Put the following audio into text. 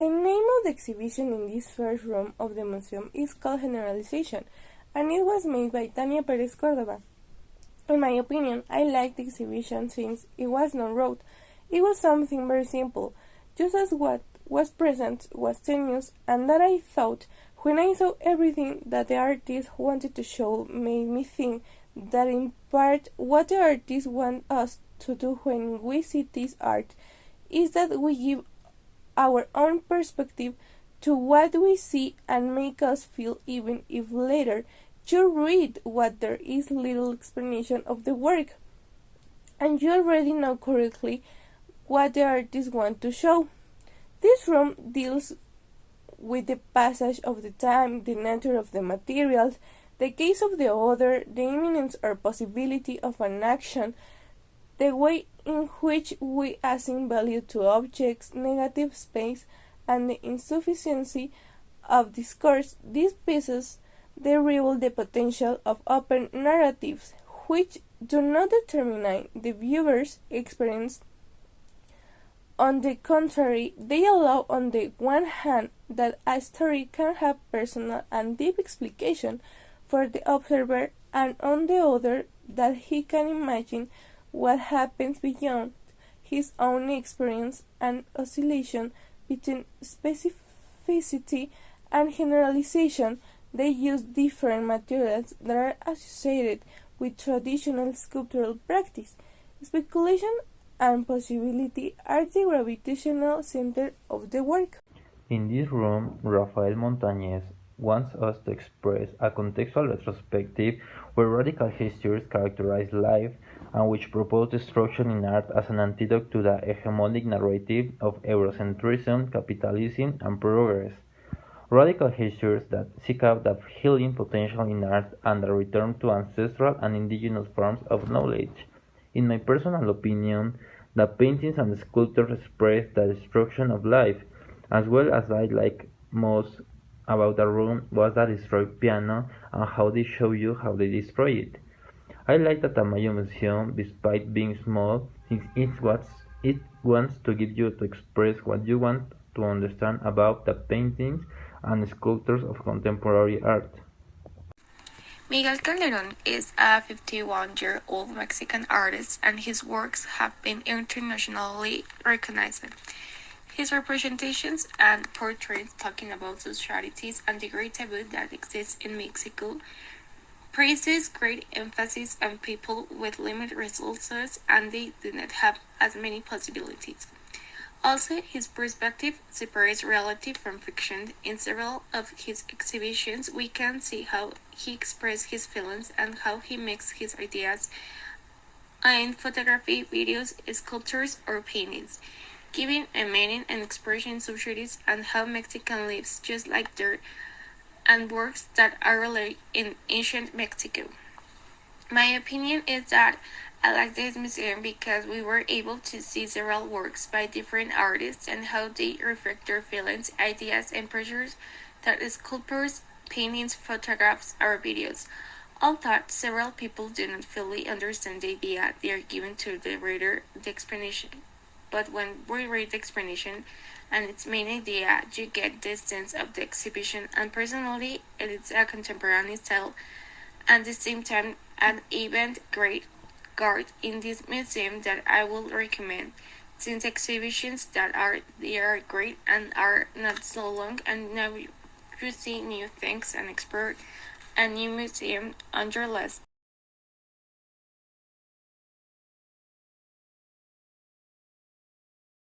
The name of the exhibition in this first room of the museum is called Generalization, and it was made by Tania Perez Cordova. In my opinion, I liked the exhibition since it was not wrote. It was something very simple, just as what was present was tenuous, and that I thought, when I saw everything that the artist wanted to show, made me think that in part what the artist wants us to do when we see this art is that we give our own perspective to what we see and make us feel, even if later you read what there is little explanation of the work and you already know correctly what the artist wants to show. This room deals with the passage of the time, the nature of the materials, the case of the other, the imminence or possibility of an action, the way in which we assign value to objects, negative space, and the insufficiency of discourse. These pieces they reveal the potential of open narratives, which do not determine the viewer's experience. On the contrary, they allow on the one hand that a story can have personal and deep explication for the observer, and on the other that he can imagine what happens beyond his own experience. An oscillation between specificity and generalization. They use different materials that are associated with traditional sculptural practice. Speculation and possibility are the gravitational center of the work. In this room, Rafael Montañez wants us to express a contextual retrospective where radical gestures characterize life and which propose destruction in art as an antidote to the hegemonic narrative of Eurocentrism, capitalism, and progress. Radical gestures that seek out the healing potential in art and a return to ancestral and indigenous forms of knowledge. In my personal opinion, the paintings and sculptures express the destruction of life, as well as I like most about the room was the destroyed piano and how they show you how they destroy it. I like the Tamayo Museum despite being small, since it wants to give you to express what you want to understand about the paintings and sculptures of contemporary art. Miguel Calderon is a 51-year-old Mexican artist, and his works have been internationally recognized. His representations and portraits talking about societies and the great taboo that exists in Mexico places great emphasis on people with limited resources, and they do not have as many possibilities. Also, his perspective separates reality from fiction. In several of his exhibitions, we can see how he expresses his feelings and how he makes his ideas in photography, videos, sculptures, or paintings, giving a meaning and expression in societies and how Mexican lives just like their and works that are related in ancient Mexico. My opinion is that I like this museum because we were able to see several works by different artists and how they reflect their feelings, ideas, and pressures that sculptures, paintings, photographs, or videos. Although several people do not fully understand the idea they are given to the reader, the explanation. But when we read the explanation and its main idea, you get the sense of the exhibition, and personally, it is a contemporary style and at the same time an avant-garde guard in this museum that I will recommend, since exhibitions that are great and are not so long, and now you see new things and explore a new museum on your list.